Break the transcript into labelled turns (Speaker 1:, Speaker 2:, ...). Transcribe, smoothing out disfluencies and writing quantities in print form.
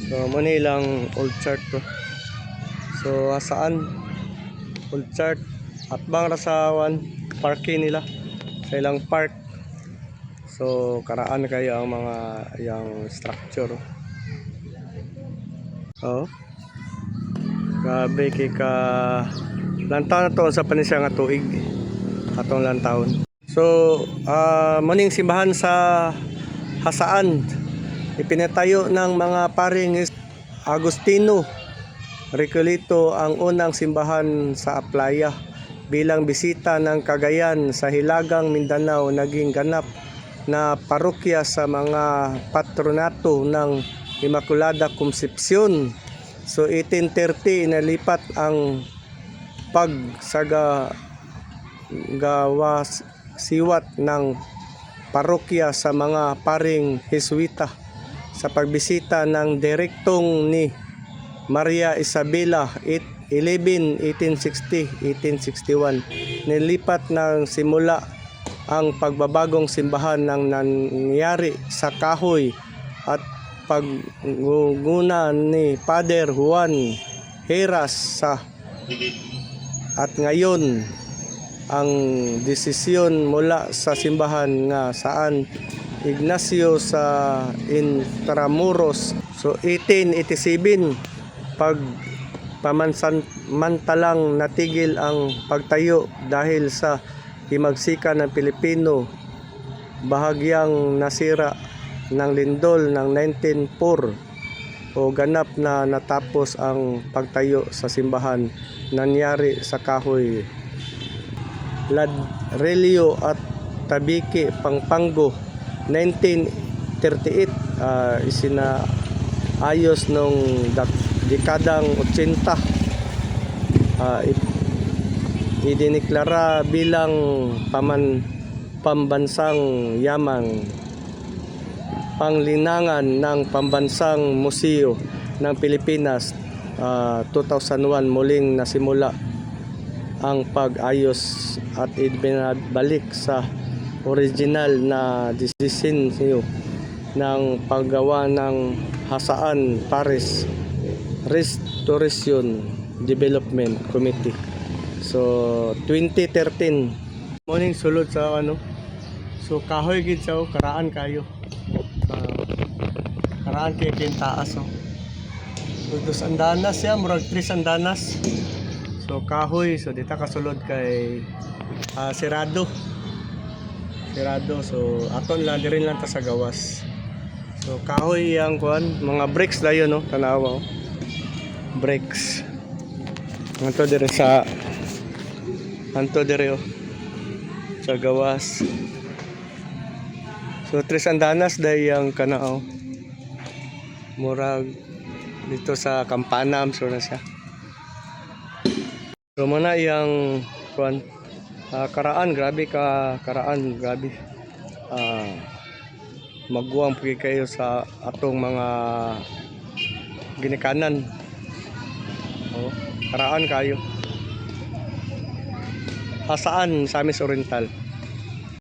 Speaker 1: So muna ilang old chart to. So saan old chart at bang rasawan parking nila sa ilang park. So karaan kayo ang mga yang structure. Oh. Grabe kay ka lantaw na to sa panisya nga tuig atong lantawon. So muning simbahan sa Hasaan ipinatayo ng mga paring Agustino Recolito ang unang simbahan sa Aplaya. Bilang bisita ng Cagayan sa Hilagang Mindanao, naging ganap na parokya sa mga patronato ng Immaculada Concepcion. So 1830 inalipat ang siwat ng parokya sa mga paring Jesuita sa pagbisita ng direktong ni Maria Isabela 1861 nilipat ng simula ang pagbabagong simbahan ng nangyari sa kahoy at pagguguna ni Father Juan Heras at ngayon ang desisyon mula sa simbahan nga saan Ignacio sa Intramuros. So 1887 pamantalang natigil ang pagtayo dahil sa himagsikan ng Pilipino. Bahagyang nasira ng lindol ng 1904 o ganap na natapos ang pagtayo sa simbahan nangyari sa kahoy. Ladrillo at Tabique, Pampanga 1938 isinaayos nung dekadang 80 idiniklara bilang pambansang yamang panglinangan ng Pambansang Museo ng Pilipinas. 2001 muling nasimula ang pag-ayos at ibinabalik sa original na disenyo ng paggawa ng Hasaan Paris Restoration Development Committee. So 2013 morning sulod sa so kahoy gid sa karaan kayo. Karaan kay kintaas so dos andanas ya murag 3 andanas. So kahoy, so dita kasulod kay sirado. So aton lang dirin lang ta sa gawas. So kahoy yang kuan, mga bricks dayon no, tanawa oh. Bricks. Anto dire sa oh. Sa gawas. So tres andanas dayang kanao. Murag dito sa Kampanam so na siya. So mana yang kuan karaan grabe magguwang pagi kayo sa atong mga ginikanan. Karaan kayo Hasaan, Misamis Oriental.